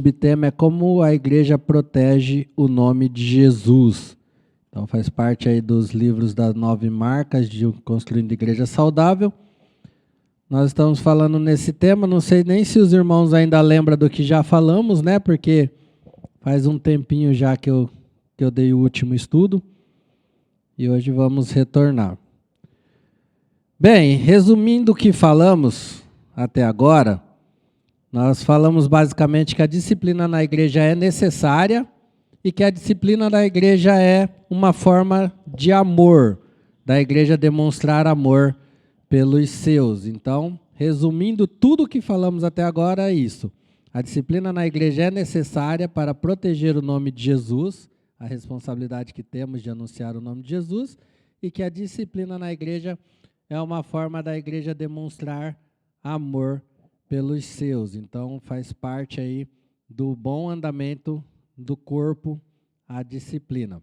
subtema é como a igreja protege o nome de Jesus. Então faz parte aí dos livros das 9 marcas de Construindo Igreja Saudável. Nós estamos falando nesse tema, não sei nem se os irmãos ainda lembram do que já falamos, né? Porque faz um tempinho já que eu dei o último estudo. E hoje vamos retornar. Bem, resumindo o que falamos até agora, nós falamos basicamente que a disciplina na igreja é necessária e que a disciplina da igreja é uma forma de amor, da igreja demonstrar amor pelos seus. Então, resumindo tudo o que falamos até agora é isso. A disciplina na igreja é necessária para proteger o nome de Jesus, a responsabilidade que temos de anunciar o nome de Jesus, e que a disciplina na igreja é uma forma da igreja demonstrar amor pelos seus. Então, faz parte aí do bom andamento do corpo, a disciplina.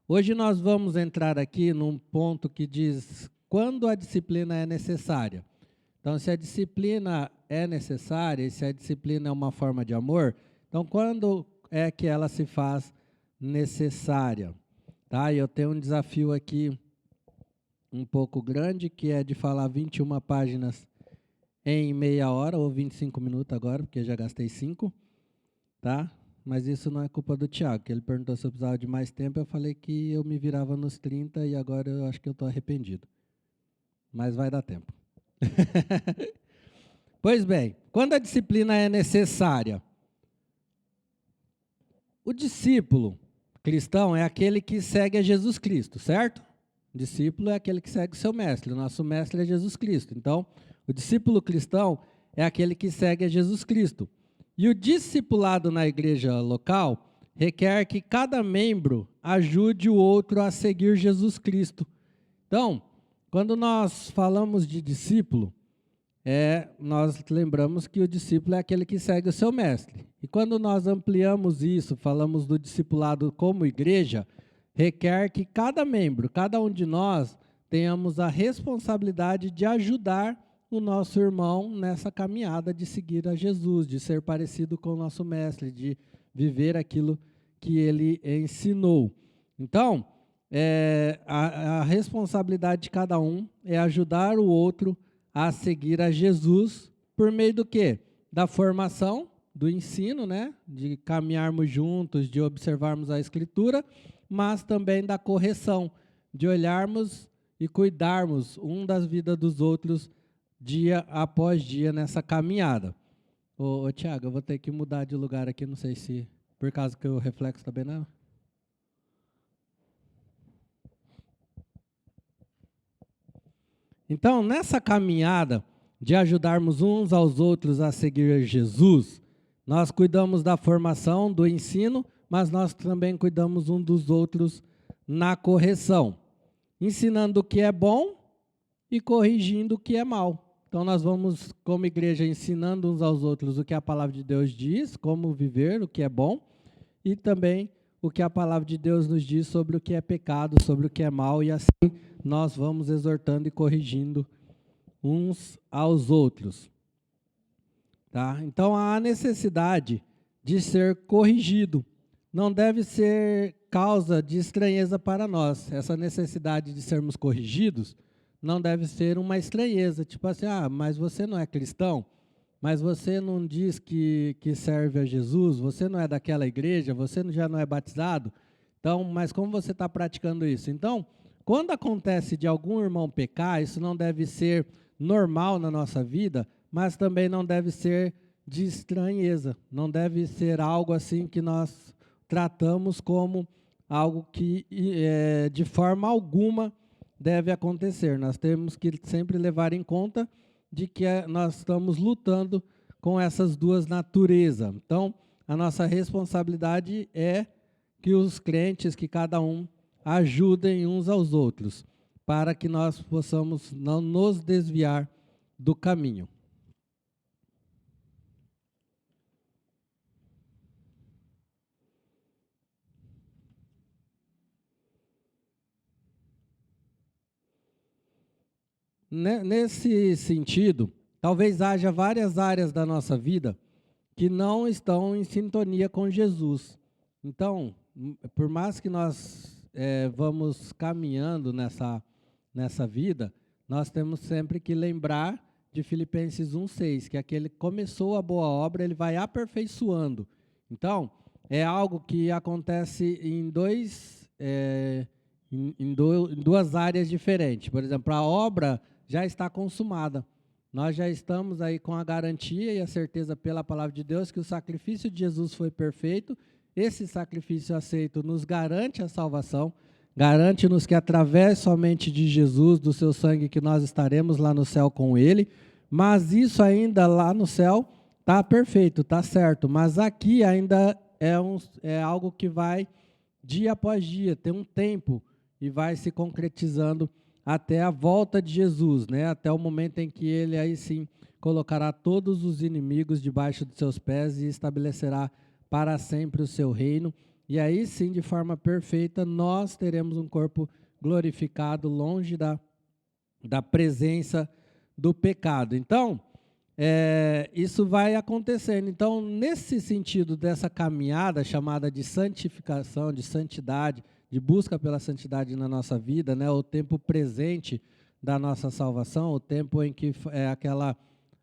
Hoje nós vamos entrar aqui num ponto que diz quando a disciplina é necessária. Então, se a disciplina é necessária, e se a disciplina é uma forma de amor, então quando é que ela se faz necessária? Tá? E eu tenho um desafio aqui um pouco grande, que é de falar 21 páginas em meia hora, ou 25 minutos agora, porque já gastei 5, tá? Mas isso não é culpa do Tiago, que ele perguntou se eu precisava de mais tempo, eu falei que eu me virava nos 30 e agora eu acho que eu estou arrependido. Mas vai dar tempo. Pois bem, quando a disciplina é necessária, o discípulo cristão é aquele que segue a Jesus Cristo, certo? O discípulo é aquele que segue o seu mestre, o nosso mestre é Jesus Cristo. Então, o discípulo cristão é aquele que segue a Jesus Cristo. E o discipulado na igreja local requer que cada membro ajude o outro a seguir Jesus Cristo. Então, quando nós falamos de discípulo, nós lembramos que o discípulo é aquele que segue o seu mestre. E quando nós ampliamos isso, falamos do discipulado como igreja, requer que cada membro, cada um de nós, tenhamos a responsabilidade de ajudar o nosso irmão nessa caminhada de seguir a Jesus, de ser parecido com o nosso mestre, de viver aquilo que ele ensinou. Então, a responsabilidade de cada um é ajudar o outro a seguir a Jesus por meio do quê? Da formação, do ensino, né? De caminharmos juntos, de observarmos a Escritura, mas também da correção, de olharmos e cuidarmos um das vidas dos outros dia após dia nessa caminhada. Ô Tiago, eu vou ter que mudar de lugar aqui, não sei se por causa que o reflexo também não. Então, nessa caminhada de ajudarmos uns aos outros a seguir Jesus, nós cuidamos da formação, do ensino, mas nós também cuidamos uns dos outros na correção, ensinando o que é bom e corrigindo o que é mal. Então, nós vamos, como igreja, ensinando uns aos outros o que a palavra de Deus diz, como viver, o que é bom, e também o que a palavra de Deus nos diz sobre o que é pecado, sobre o que é mal, e assim nós vamos exortando e corrigindo uns aos outros. Tá? Então, há a necessidade de ser corrigido. Não deve ser causa de estranheza para nós. Essa necessidade de sermos corrigidos não deve ser uma estranheza. Tipo assim, mas você não é cristão? Mas você não diz que serve a Jesus? Você não é daquela igreja? Você já não é batizado? Então, mas como você está praticando isso? Então, quando acontece de algum irmão pecar, isso não deve ser normal na nossa vida, mas também não deve ser de estranheza. Não deve ser algo assim que nós tratamos como algo que de forma alguma deve acontecer. Nós temos que sempre levar em conta de que nós estamos lutando com essas duas naturezas. Então, a nossa responsabilidade é que os crentes, que cada um, ajudem uns aos outros, para que nós possamos não nos desviar do caminho. Nesse sentido, talvez haja várias áreas da nossa vida que não estão em sintonia com Jesus. Então, por mais que nós vamos caminhando nessa vida, nós temos sempre que lembrar de Filipenses 1,6, que aquele que começou a boa obra, ele vai aperfeiçoando. Então, é algo que acontece em duas áreas diferentes. Por exemplo, a obra já está consumada. Nós já estamos aí com a garantia e a certeza pela palavra de Deus que o sacrifício de Jesus foi perfeito. Esse sacrifício aceito nos garante a salvação, garante-nos que através somente de Jesus, do seu sangue, que nós estaremos lá no céu com ele. Mas isso ainda lá no céu está perfeito, está certo. Mas aqui ainda é algo que vai dia após dia, tem um tempo e vai se concretizando até a volta de Jesus, né? Até o momento em que ele aí sim colocará todos os inimigos debaixo dos seus pés e estabelecerá para sempre o seu reino. E aí sim, de forma perfeita, nós teremos um corpo glorificado, longe da presença do pecado. Então, isso vai acontecendo. Então, nesse sentido dessa caminhada chamada de santificação, de santidade, de busca pela santidade na nossa vida, né, o tempo presente da nossa salvação, o tempo em que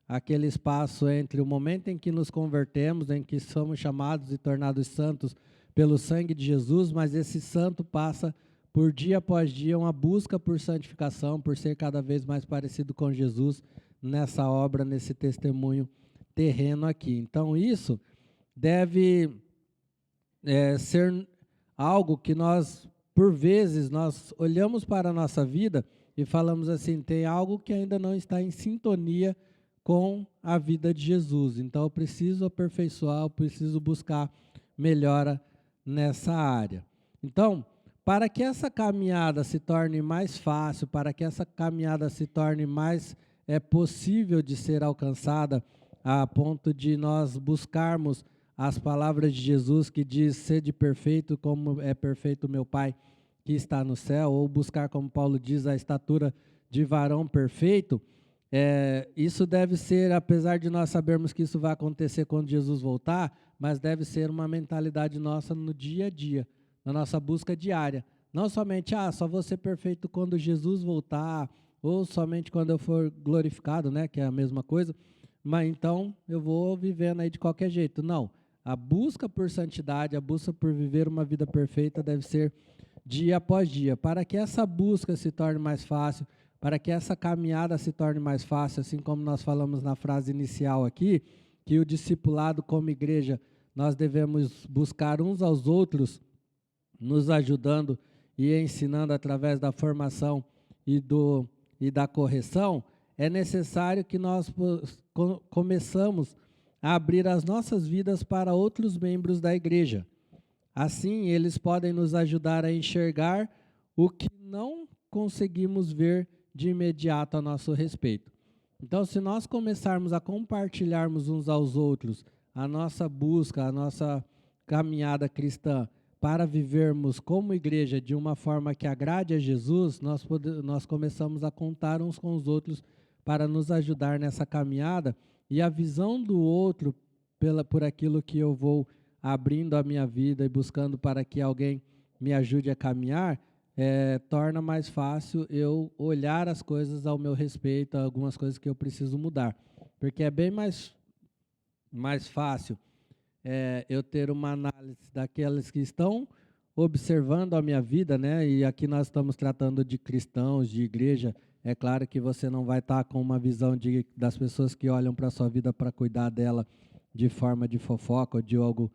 aquele espaço entre o momento em que nos convertemos, em que somos chamados e tornados santos pelo sangue de Jesus, mas esse santo passa por dia após dia uma busca por santificação, por ser cada vez mais parecido com Jesus nessa obra, nesse testemunho terreno aqui. Então, isso deve ser algo que nós, por vezes, nós olhamos para a nossa vida e falamos assim, tem algo que ainda não está em sintonia com a vida de Jesus. Então, eu preciso aperfeiçoar, eu preciso buscar melhora nessa área. Então, para que essa caminhada se torne mais fácil, para que essa caminhada se torne mais possível de ser alcançada, a ponto de nós buscarmos as palavras de Jesus que diz, sede perfeito como é perfeito o meu Pai que está no céu, ou buscar, como Paulo diz, a estatura de varão perfeito, isso deve ser, apesar de nós sabermos que isso vai acontecer quando Jesus voltar, mas deve ser uma mentalidade nossa no dia a dia, na nossa busca diária. Não somente, só vou ser perfeito quando Jesus voltar, ou somente quando eu for glorificado, né, que é a mesma coisa, mas então eu vou vivendo aí de qualquer jeito. Não, a busca por santidade, a busca por viver uma vida perfeita deve ser dia após dia, para que essa busca se torne mais fácil, para que essa caminhada se torne mais fácil, assim como nós falamos na frase inicial aqui, que o discipulado como igreja, nós devemos buscar uns aos outros, nos ajudando e ensinando através da formação e da correção, é necessário que nós começamos a abrir as nossas vidas para outros membros da igreja. Assim, eles podem nos ajudar a enxergar o que não conseguimos ver de imediato a nosso respeito. Então, se nós começarmos a compartilharmos uns aos outros a nossa busca, a nossa caminhada cristã, para vivermos como igreja de uma forma que agrade a Jesus, nós começamos a contar uns com os outros para nos ajudar nessa caminhada, e a visão do outro por aquilo que eu vou abrindo a minha vida e buscando para que alguém me ajude a caminhar, torna mais fácil eu olhar as coisas ao meu respeito, algumas coisas que eu preciso mudar. Porque é bem mais fácil eu ter uma análise daqueles que estão observando a minha vida, né? E aqui nós estamos tratando de cristãos, de igreja. É claro que você não vai estar com uma visão das pessoas que olham para a sua vida para cuidar dela de forma de fofoca ou de algo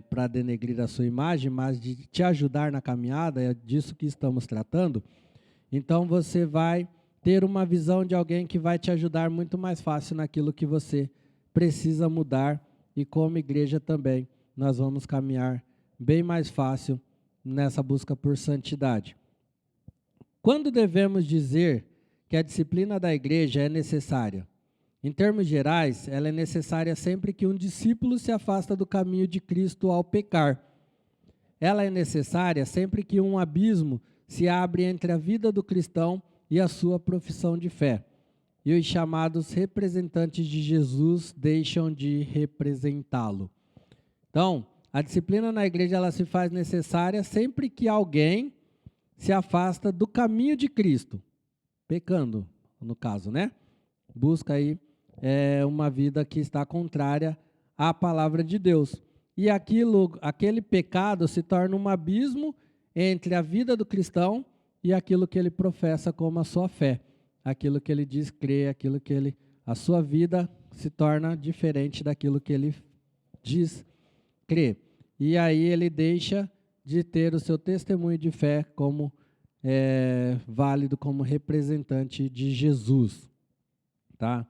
para denegrir a sua imagem, mas de te ajudar na caminhada, é disso que estamos tratando. Então você vai ter uma visão de alguém que vai te ajudar muito mais fácil naquilo que você precisa mudar, e como igreja também nós vamos caminhar bem mais fácil nessa busca por santidade. Quando devemos dizer que a disciplina da igreja é necessária? Em termos gerais, ela é necessária sempre que um discípulo se afasta do caminho de Cristo ao pecar. Ela é necessária sempre que um abismo se abre entre a vida do cristão e a sua profissão de fé. e os chamados representantes de Jesus deixam de representá-lo. Então, a disciplina na igreja ela se faz necessária sempre que alguém se afasta do caminho de Cristo, pecando, no caso, né? Busca aí uma vida que está contrária à palavra de Deus. E aquele pecado se torna um abismo entre a vida do cristão e aquilo que ele professa como a sua fé. Aquilo que ele diz crer, a sua vida se torna diferente daquilo que ele diz crer. E aí ele deixa de ter o seu testemunho de fé como válido, como representante de Jesus. Tá?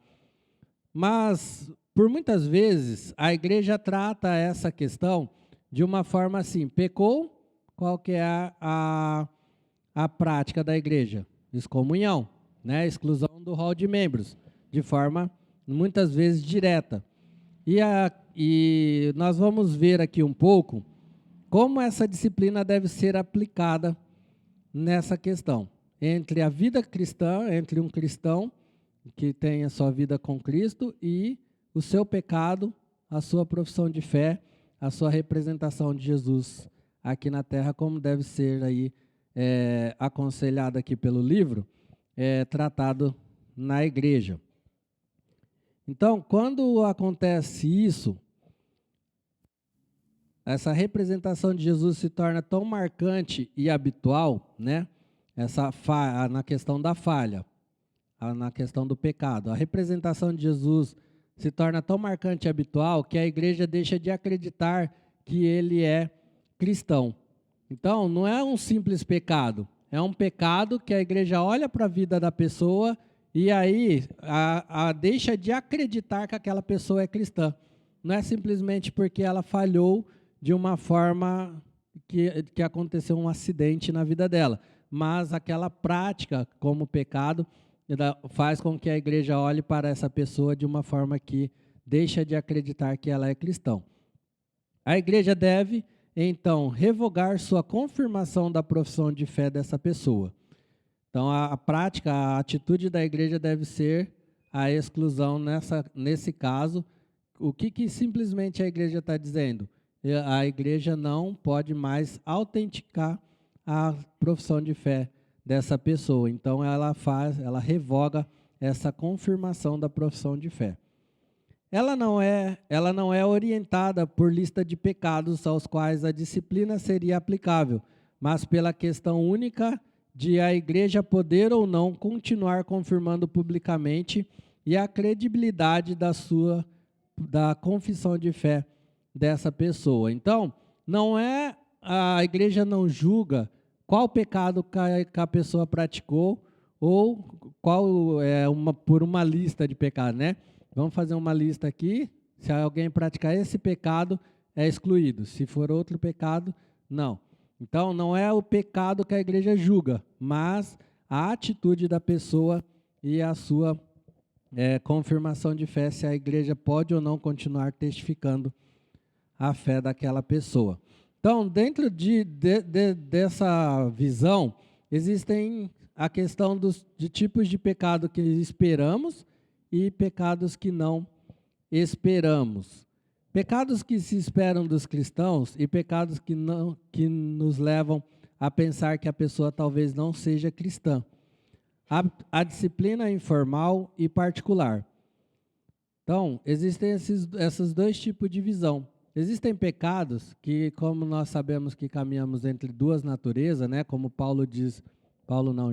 Mas, por muitas vezes, a igreja trata essa questão de uma forma assim, pecou, qual que é a prática da igreja? Excomunhão, né? Exclusão do rol de membros, de forma, muitas vezes, direta. E nós vamos ver aqui um pouco como essa disciplina deve ser aplicada nessa questão. Entre a vida cristã, entre um cristão que tem a sua vida com Cristo e o seu pecado, a sua profissão de fé, a sua representação de Jesus aqui na terra, como deve ser aí aconselhado aqui pelo livro, tratado na igreja. Então, quando acontece isso, essa representação de Jesus se torna tão marcante e habitual, né? Na questão da falha, na questão do pecado. A representação de Jesus se torna tão marcante e habitual que a igreja deixa de acreditar que ele é cristão. Então, não é um simples pecado, é um pecado que a igreja olha para a vida da pessoa e aí deixa de acreditar que aquela pessoa é cristã. Não é simplesmente porque ela falhou de uma forma que aconteceu um acidente na vida dela, mas aquela prática como pecado faz com que a igreja olhe para essa pessoa de uma forma que deixa de acreditar que ela é cristã. A igreja deve, então, revogar sua confirmação da profissão de fé dessa pessoa. Então, a prática, a atitude da igreja deve ser a exclusão nesse caso. O que simplesmente a igreja está dizendo? A igreja não pode mais autenticar a profissão de fé dessa pessoa. Então, ela revoga essa confirmação da profissão de fé. Ela não é orientada por lista de pecados aos quais a disciplina seria aplicável, mas pela questão única de a igreja poder ou não continuar confirmando publicamente e a credibilidade da confissão de fé dessa pessoa. Então, a igreja não julga qual pecado que a pessoa praticou ou por uma lista de pecados, né? Vamos fazer uma lista aqui. Se alguém praticar esse pecado, é excluído. Se for outro pecado, não. Então, não é o pecado que a igreja julga, mas a atitude da pessoa e a sua confirmação de fé, se a igreja pode ou não continuar testificando a fé daquela pessoa. Então, dentro dessa visão, existem a questão de tipos de pecado que esperamos e pecados que não esperamos. Pecados que se esperam dos cristãos e pecados que nos levam a pensar que a pessoa talvez não seja cristã. A disciplina informal e particular. Então, existem esses dois tipos de visão. Existem pecados que, como nós sabemos que caminhamos entre duas naturezas, né, como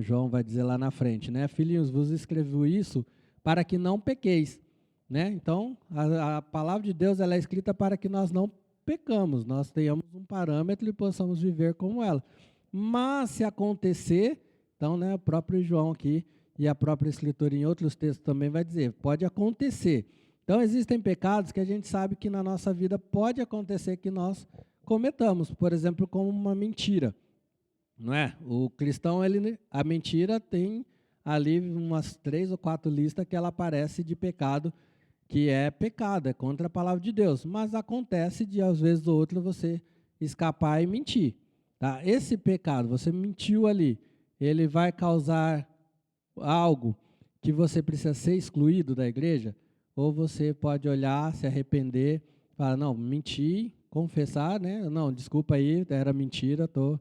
João vai dizer lá na frente, né, filhinhos, vos escrevo isso para que não pequeis. Né? Então, a palavra de Deus ela é escrita para que nós não pecamos, nós tenhamos um parâmetro e possamos viver como ela. Mas se acontecer, então, né, o próprio João aqui e a própria escritura em outros textos também vai dizer, pode acontecer. Então, existem pecados que a gente sabe que na nossa vida pode acontecer que nós cometamos, por exemplo, como uma mentira. Não é? O cristão, a mentira tem ali umas 3 ou 4 listas que ela aparece de pecado, que é pecado, é contra a palavra de Deus. Mas acontece de, às vezes ou outra, você escapar e mentir. Tá? Esse pecado, você mentiu ali, ele vai causar algo que você precisa ser excluído da igreja, ou você pode olhar, se arrepender, falar, não, menti, confessar, né? Não, desculpa aí, era mentira, estou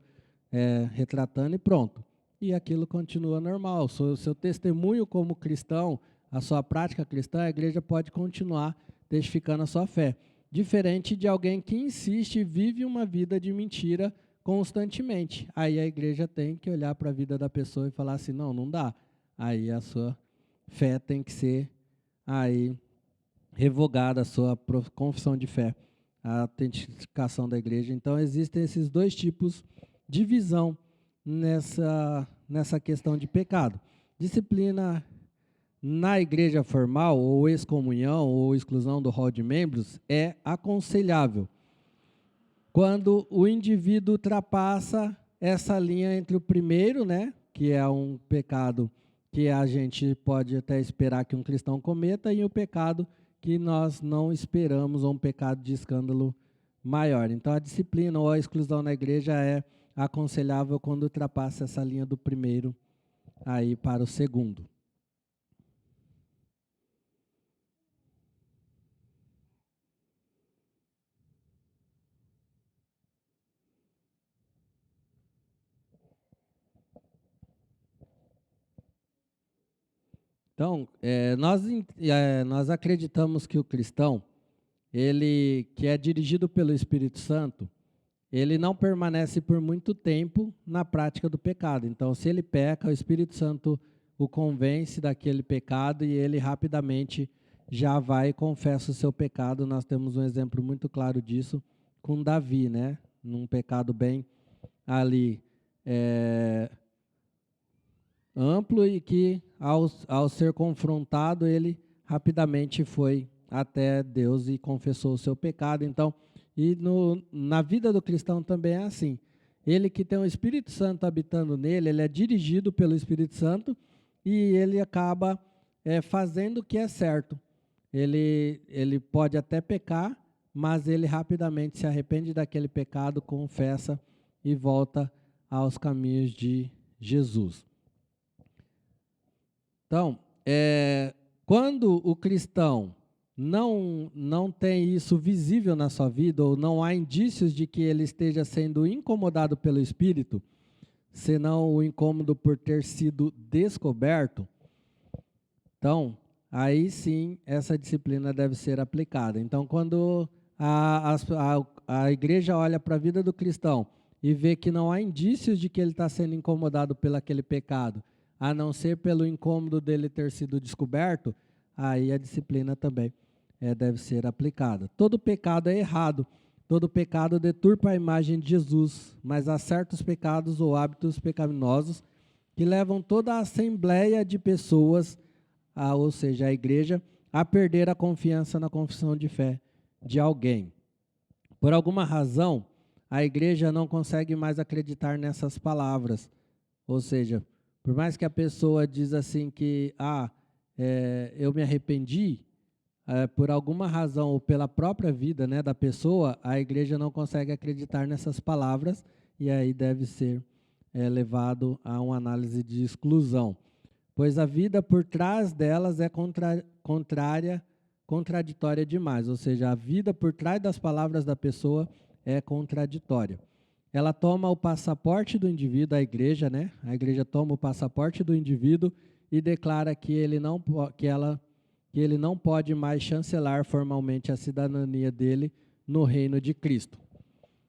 retratando e pronto. E aquilo continua normal. O seu testemunho como cristão, a sua prática cristã, a igreja pode continuar testificando a sua fé. Diferente de alguém que insiste e vive uma vida de mentira constantemente. Aí a igreja tem que olhar para a vida da pessoa e falar assim, não, não dá. Aí a sua fé tem que ser aí revogada, a sua confissão de fé, a autenticação da igreja. Então existem esses dois tipos de visão nessa questão de pecado. Disciplina na igreja formal, ou excomunhão, ou exclusão do rol de membros, é aconselhável quando o indivíduo ultrapassa essa linha entre o primeiro, né, que é um pecado que a gente pode até esperar que um cristão cometa, e o pecado que nós não esperamos, ou um pecado de escândalo maior. Então a disciplina ou a exclusão na igreja é aconselhável quando ultrapassa essa linha do primeiro aí para o segundo. Então, nós acreditamos que o cristão, ele que é dirigido pelo Espírito Santo, ele não permanece por muito tempo na prática do pecado. Então, se ele peca, o Espírito Santo o convence daquele pecado e ele rapidamente já vai e confessa o seu pecado. Nós temos um exemplo muito claro disso com Davi, né? Num pecado bem ali amplo, e que ao ser confrontado, ele rapidamente foi até Deus e confessou o seu pecado. Então, na vida do cristão também é assim. Ele que tem o Espírito Santo habitando nele, ele é dirigido pelo Espírito Santo e ele acaba fazendo o que é certo. Ele pode até pecar, mas ele rapidamente se arrepende daquele pecado, confessa e volta aos caminhos de Jesus. Então, quando o cristão não tem isso visível na sua vida, ou não há indícios de que ele esteja sendo incomodado pelo Espírito, senão o incômodo por ter sido descoberto, então, aí sim, essa disciplina deve ser aplicada. Então, quando a igreja olha para a vida do cristão e vê que não há indícios de que ele está sendo incomodado pelo aquele pecado, a não ser pelo incômodo dele ter sido descoberto, aí a disciplina também deve ser aplicada. Todo pecado é errado, todo pecado deturpa a imagem de Jesus, mas há certos pecados ou hábitos pecaminosos que levam toda a assembleia de pessoas, ou seja, a igreja, a perder a confiança na confissão de fé de alguém. Por alguma razão, a igreja não consegue mais acreditar nessas palavras, ou seja, por mais que a pessoa diz assim que, eu me arrependi, por alguma razão ou pela própria vida, né, da pessoa, a igreja não consegue acreditar nessas palavras e aí deve ser levado a uma análise de exclusão, pois a vida por trás delas é contraditória demais, ou seja, a vida por trás das palavras da pessoa é contraditória. Ela toma o passaporte do indivíduo, a igreja, né? A igreja toma o passaporte do indivíduo e declara que ele não pode mais chancelar formalmente a cidadania dele no reino de Cristo.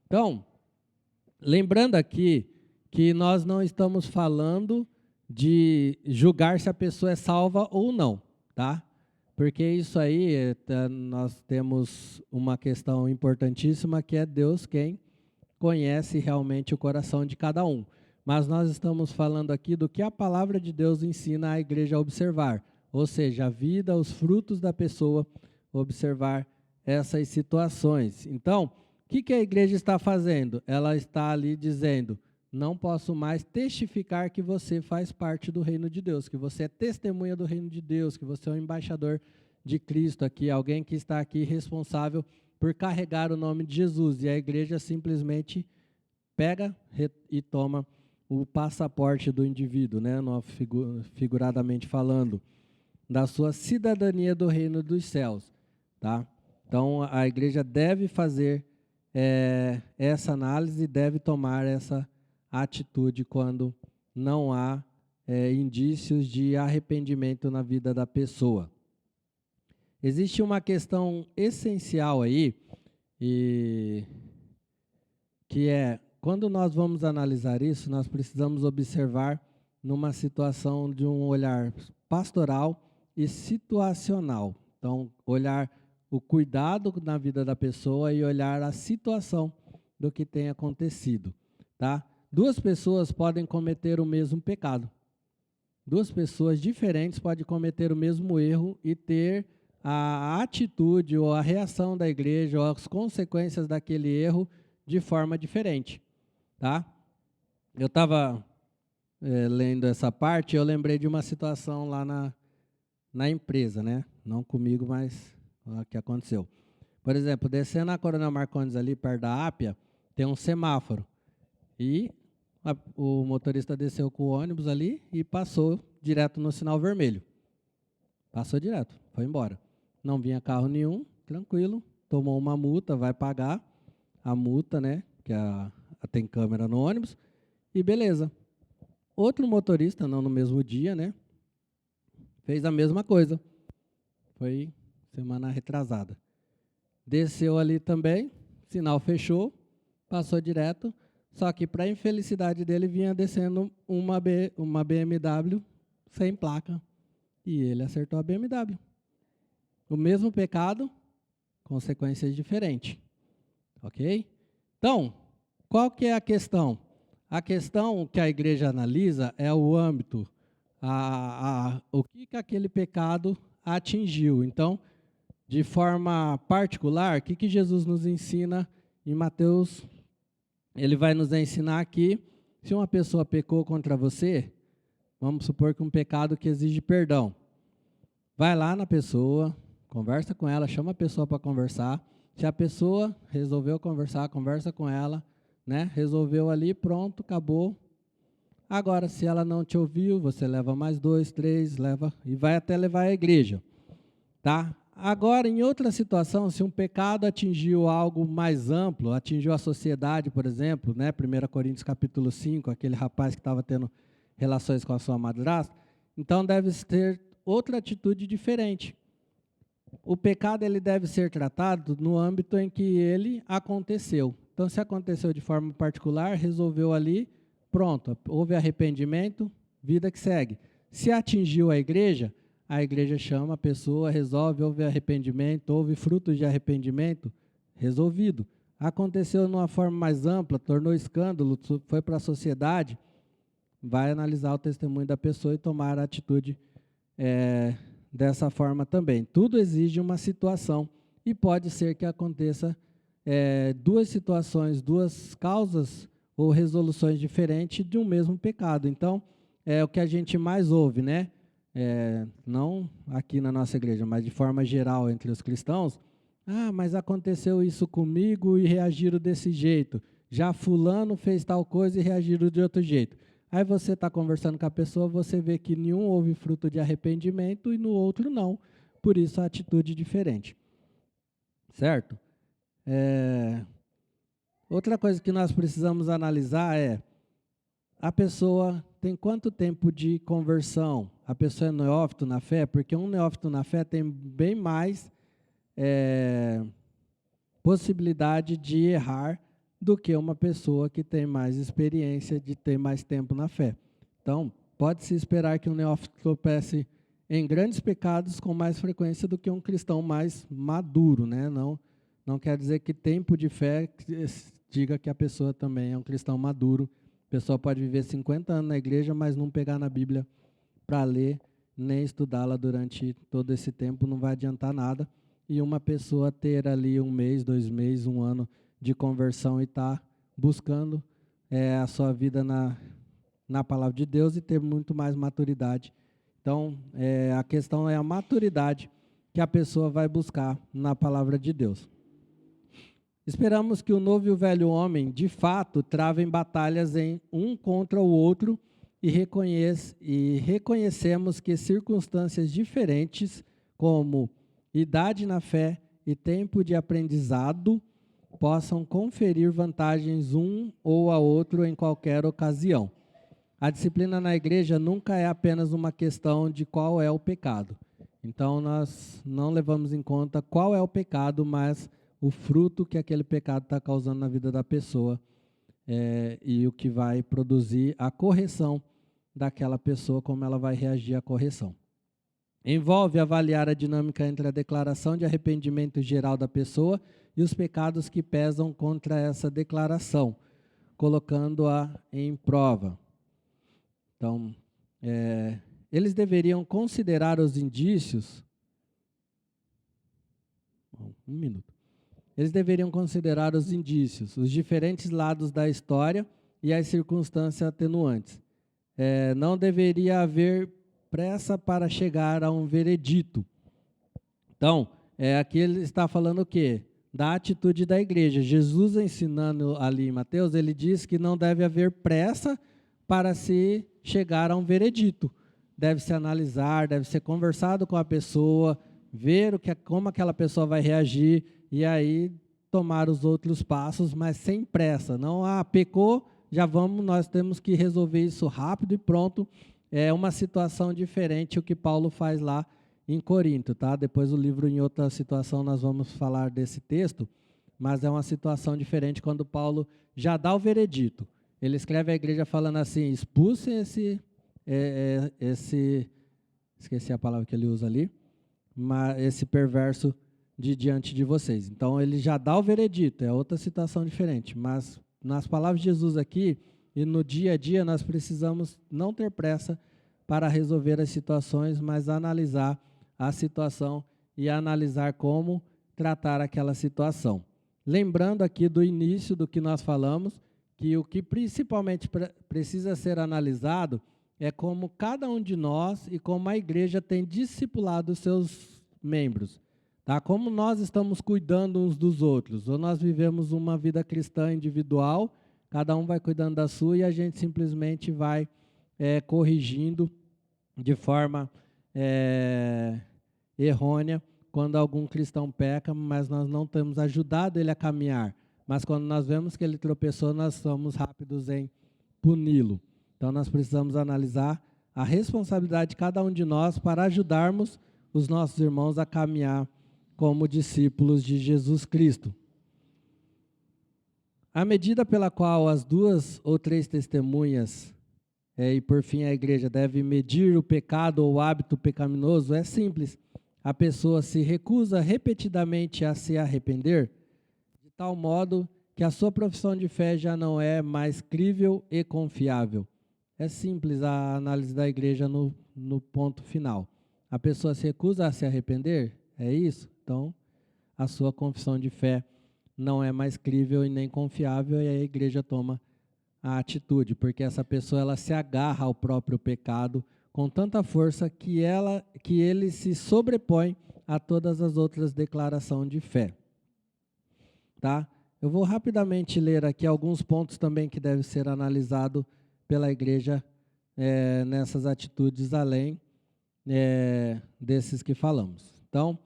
Então, lembrando aqui que nós não estamos falando de julgar se a pessoa é salva ou não, tá? Porque isso aí, nós temos uma questão importantíssima, que é Deus quem conhece realmente o coração de cada um. Mas nós estamos falando aqui do que a palavra de Deus ensina a igreja a observar, ou seja, a vida, os frutos da pessoa, observar essas situações. Então, o que a igreja está fazendo? Ela está ali dizendo, não posso mais testificar que você faz parte do reino de Deus, que você é testemunha do reino de Deus, que você é um embaixador de Cristo aqui, alguém que está aqui responsável por carregar o nome de Jesus. E a igreja simplesmente pega e toma o passaporte do indivíduo, né, figuradamente falando. da sua cidadania do reino dos céus, tá? Então, a igreja deve fazer essa análise, deve tomar essa atitude quando não há indícios de arrependimento na vida da pessoa. Existe uma questão essencial aí, que é, quando nós vamos analisar isso, nós precisamos observar numa situação de um olhar pastoral e situacional. Então, olhar o cuidado na vida da pessoa e olhar a situação do que tem acontecido, tá? Duas pessoas podem cometer o mesmo pecado. Duas pessoas diferentes podem cometer o mesmo erro e ter a atitude ou a reação da igreja ou as consequências daquele erro de forma diferente, tá? Eu estava lendo essa parte, eu lembrei de uma situação lá na empresa, né? Não comigo, mas o que aconteceu. Por exemplo, descendo a Coronel Marcondes ali, perto da Ápia, tem um semáforo. E o motorista desceu com o ônibus ali e passou direto no sinal vermelho. Passou direto, foi embora. Não vinha carro nenhum, tranquilo, tomou uma multa, vai pagar a multa, né? Que tem câmera no ônibus, e beleza. Outro motorista, não no mesmo dia, né? Fez a mesma coisa. Foi semana retrasada. Desceu ali também, sinal fechou, passou direto, só que para a infelicidade dele vinha descendo uma BMW sem placa e ele acertou a BMW. O mesmo pecado, consequências diferentes. Ok? Então, qual que é a questão? A questão que a igreja analisa é o âmbito, o que aquele pecado atingiu. Então, de forma particular, o que Jesus nos ensina em Mateus? Ele vai nos ensinar aqui, se uma pessoa pecou contra você, vamos supor que um pecado que exige perdão. Vai lá na pessoa, conversa com ela, chama a pessoa para conversar. Se a pessoa resolveu conversar, conversa com ela, né? Resolveu ali, pronto, acabou. Agora, se ela não te ouviu, você leva mais 2, 3, leva e vai até levar à igreja, tá? Agora, em outra situação, se um pecado atingiu algo mais amplo, atingiu a sociedade, por exemplo, né? 1 Coríntios capítulo 5, aquele rapaz que estava tendo relações com a sua madrasta, então deve ter outra atitude diferente. O pecado ele deve ser tratado no âmbito em que ele aconteceu. Então, se aconteceu de forma particular, resolveu ali, pronto, houve arrependimento, vida que segue. Se atingiu a igreja chama a pessoa, resolve, houve arrependimento, houve frutos de arrependimento, resolvido. Aconteceu de uma forma mais ampla, tornou escândalo, foi para a sociedade, vai analisar o testemunho da pessoa e tomar a atitude dessa forma também. Tudo exige uma situação e pode ser que aconteça duas situações, duas causas ou resoluções diferentes de um mesmo pecado. Então, é o que a gente mais ouve, né? Não aqui na nossa igreja, mas de forma geral entre os cristãos. Ah, mas aconteceu isso comigo e reagiram desse jeito. Já fulano fez tal coisa e reagiram de outro jeito. Aí você está conversando com a pessoa, você vê que nenhum houve fruto de arrependimento e no outro não. Por isso a atitude diferente. Certo? Outra coisa que nós precisamos analisar é, a pessoa tem quanto tempo de conversão? A pessoa é neófito na fé? Porque um neófito na fé tem bem mais possibilidade de errar do que uma pessoa que tem mais experiência, de ter mais tempo na fé. Então, pode-se esperar que um neófito tropece em grandes pecados com mais frequência do que um cristão mais maduro, né? Não quer dizer que tempo de fé diga que a pessoa também é um cristão maduro. A pessoa pode viver 50 anos na igreja, mas não pegar na Bíblia para ler, nem estudá-la durante todo esse tempo, não vai adiantar nada. E uma pessoa ter ali 1 mês, 2 meses, 1 ano de conversão e estar buscando a sua vida na palavra de Deus e ter muito mais maturidade. Então, a questão é a maturidade que a pessoa vai buscar na palavra de Deus. Esperamos que o novo e o velho homem, de fato, travem batalhas em um contra o outro e reconhecemos que circunstâncias diferentes, como idade na fé e tempo de aprendizado, possam conferir vantagens um ou a outro em qualquer ocasião. A disciplina na igreja nunca é apenas uma questão de qual é o pecado. Então, nós não levamos em conta qual é o pecado, mas o fruto que aquele pecado está causando na vida da pessoa e o que vai produzir a correção daquela pessoa, como ela vai reagir à correção. Envolve avaliar a dinâmica entre a declaração de arrependimento geral da pessoa e os pecados que pesam contra essa declaração, colocando-a em prova. Então, eles deveriam considerar os indícios. Um minuto. Eles deveriam considerar os indícios, os diferentes lados da história e as circunstâncias atenuantes. Não deveria haver pressa para chegar a um veredito. Então, aqui ele está falando o quê? Da atitude da igreja. Jesus ensinando ali em Mateus, ele diz que não deve haver pressa para se chegar a um veredito. Deve se analisar, deve ser conversado com a pessoa, ver como aquela pessoa vai reagir e aí tomar os outros passos, mas sem pressa. Não, pecou, já vamos, nós temos que resolver isso rápido e pronto. É uma situação diferente o que Paulo faz lá em Corinto, tá? Depois o livro, em outra situação, nós vamos falar desse texto, mas é uma situação diferente quando Paulo já dá o veredito. Ele escreve à igreja falando assim, expulsem esqueci a palavra que ele usa ali, mas esse perverso de diante de vocês. Então, ele já dá o veredito, é outra situação diferente, mas nas palavras de Jesus aqui, e no dia a dia, nós precisamos não ter pressa para resolver as situações, mas analisar a situação e analisar como tratar aquela situação. Lembrando aqui do início do que nós falamos, que o que principalmente precisa ser analisado é como cada um de nós e como a igreja tem discipulado os seus membros. Tá? Como nós estamos cuidando uns dos outros, ou nós vivemos uma vida cristã individual, cada um vai cuidando da sua e a gente simplesmente vai corrigindo de forma errônea quando algum cristão peca, mas nós não temos ajudado ele a caminhar. Mas quando nós vemos que ele tropeçou, nós somos rápidos em puni-lo. Então nós precisamos analisar a responsabilidade de cada um de nós para ajudarmos os nossos irmãos a caminhar como discípulos de Jesus Cristo. A medida pela qual as 2 ou 3 testemunhas, e por fim a igreja, deve medir o pecado ou o hábito pecaminoso é simples. A pessoa se recusa repetidamente a se arrepender, de tal modo que a sua profissão de fé já não é mais crível e confiável. É simples a análise da igreja no ponto final. A pessoa se recusa a se arrepender, é isso? Então, a sua confissão de fé não é mais crível e nem confiável, e a igreja toma a atitude, porque essa pessoa ela se agarra ao próprio pecado com tanta força que ele se sobrepõe a todas as outras declarações de fé. Tá? Eu vou rapidamente ler aqui alguns pontos também que devem ser analisados pela igreja nessas atitudes, além desses que falamos. Então,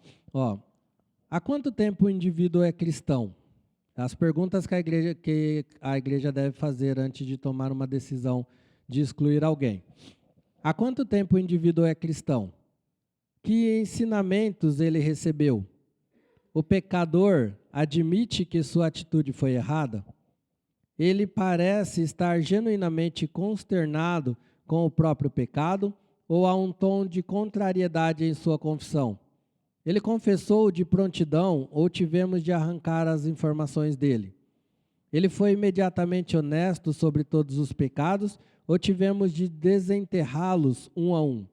há quanto tempo o indivíduo é cristão? As perguntas que a igreja deve fazer antes de tomar uma decisão de excluir alguém. Há quanto tempo o indivíduo é cristão? Que ensinamentos ele recebeu? O pecador admite que sua atitude foi errada? Ele parece estar genuinamente consternado com o próprio pecado ou há um tom de contrariedade em sua confissão? Ele confessou de prontidão ou tivemos de arrancar as informações dele? Ele foi imediatamente honesto sobre todos os pecados ou tivemos de desenterrá-los um a um?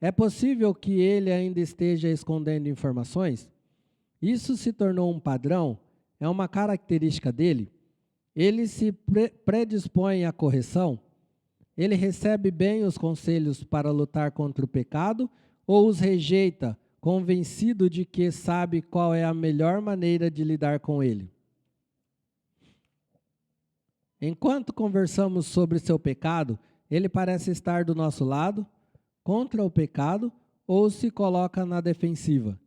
É possível que ele ainda esteja escondendo informações? Isso se tornou um padrão? É uma característica dele? Ele se predispõe à correção? Ele recebe bem os conselhos para lutar contra o pecado ou os rejeita, convencido de que sabe qual é a melhor maneira de lidar com ele? Enquanto conversamos sobre seu pecado, Ele parece estar do nosso lado, contra o pecado, ou se coloca na defensiva.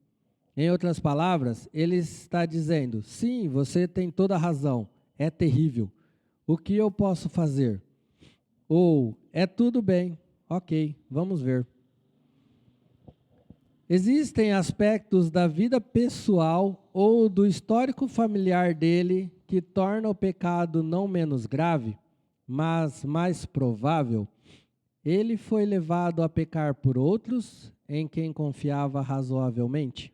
Em outras palavras, ele está dizendo, sim, você tem toda a razão, é terrível. O que eu posso fazer? Ou, é tudo bem, ok, vamos ver. Existem aspectos da vida pessoal ou do histórico familiar dele que tornam o pecado não menos grave, mas mais provável. Ele foi levado a pecar por outros em quem confiava razoavelmente?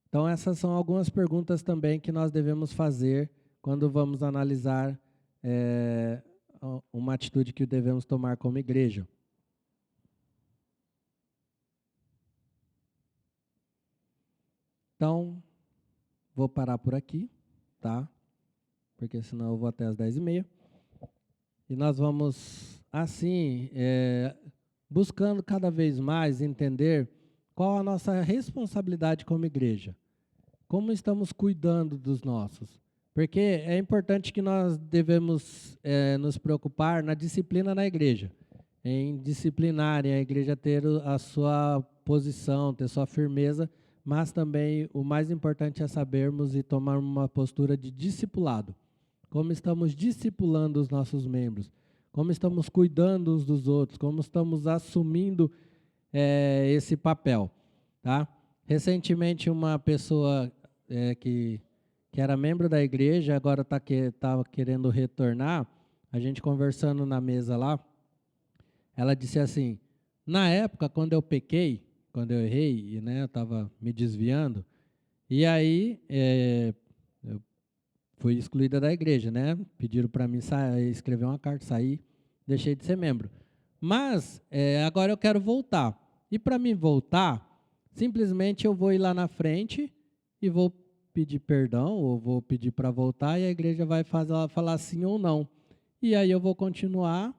Então, essas são algumas perguntas também que nós devemos fazer quando vamos analisar uma atitude que devemos tomar como igreja. Então, vou parar por aqui, tá? Porque senão eu vou até as 10h30. E nós vamos, assim, buscando cada vez mais entender qual a nossa responsabilidade como igreja. Como estamos cuidando dos nossos? Porque é importante que nós devemos nos preocupar na disciplina na igreja. Em disciplinar, em a igreja ter a sua posição, ter sua firmeza, mas também o mais importante é sabermos e tomar uma postura de discipulado. Como estamos discipulando os nossos membros, como estamos cuidando uns dos outros, como estamos assumindo esse papel. Tá? Recentemente, uma pessoa que era membro da igreja, agora está querendo retornar, a gente conversando na mesa lá, ela disse assim, na época, quando eu pequei, quando eu errei, né, eu estava me desviando, e aí eu fui excluída da igreja, né? Pediram para mim escrever uma carta, sair, deixei de ser membro. Mas agora eu quero voltar. E para mim voltar, simplesmente eu vou ir lá na frente e vou pedir perdão, ou vou pedir para voltar, e a igreja vai falar sim ou não. E aí eu vou continuar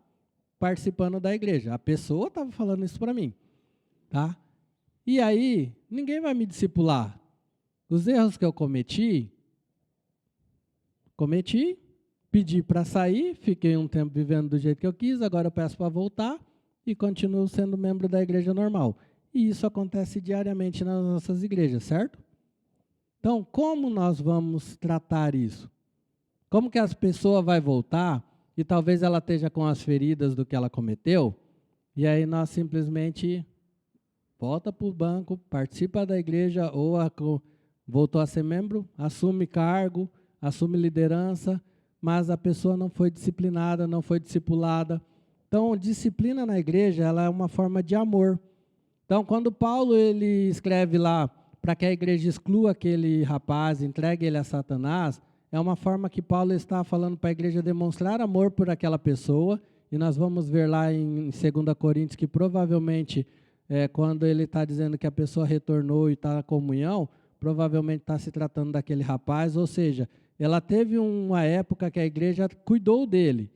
participando da igreja. A pessoa estava falando isso para mim. Tá? E aí, ninguém vai me discipular. Os erros que eu cometi, pedi para sair, fiquei um tempo vivendo do jeito que eu quis, agora eu peço para voltar e continuo sendo membro da igreja normal. E isso acontece diariamente nas nossas igrejas, certo? Então, como nós vamos tratar isso? Como que as pessoas vão voltar e talvez ela esteja com as feridas do que ela cometeu, e aí nós simplesmente volta para o banco, participa da igreja ou voltou a ser membro, assume cargo, assume liderança, mas a pessoa não foi disciplinada, não foi discipulada. Então, disciplina na igreja, ela é uma forma de amor. Então, quando Paulo ele escreve lá para que a igreja exclua aquele rapaz, entregue ele a Satanás, é uma forma que Paulo está falando para a igreja demonstrar amor por aquela pessoa, e nós vamos ver lá em 2 Coríntios que provavelmente, quando ele está dizendo que a pessoa retornou e está na comunhão, provavelmente está se tratando daquele rapaz, ou seja, ela teve uma época que a igreja cuidou dele,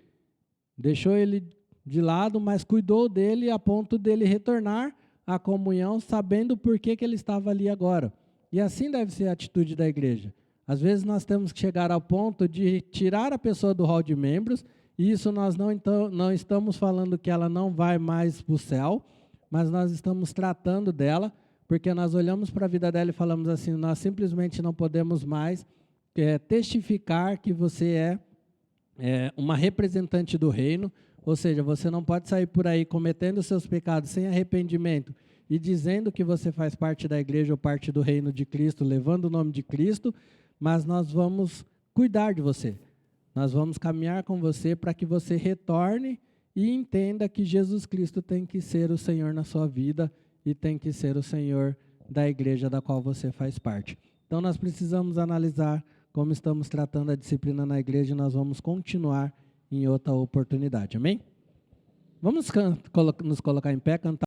deixou ele de lado, mas cuidou dele a ponto dele retornar à comunhão, sabendo por que ele estava ali agora. E assim deve ser a atitude da igreja. Às vezes nós temos que chegar ao ponto de tirar a pessoa do hall de membros, e isso nós não estamos falando que ela não vai mais para o céu, mas nós estamos tratando dela, porque nós olhamos para a vida dela e falamos assim, nós simplesmente não podemos mais testificar que você é uma representante do reino, ou seja, você não pode sair por aí cometendo seus pecados sem arrependimento e dizendo que você faz parte da igreja ou parte do reino de Cristo, levando o nome de Cristo, mas nós vamos cuidar de você. Nós vamos caminhar com você para que você retorne e entenda que Jesus Cristo tem que ser o Senhor na sua vida e tem que ser o Senhor da igreja da qual você faz parte. Então, nós precisamos analisar como estamos tratando a disciplina na igreja e nós vamos continuar em outra oportunidade. Amém? Vamos nos colocar em pé, cantar.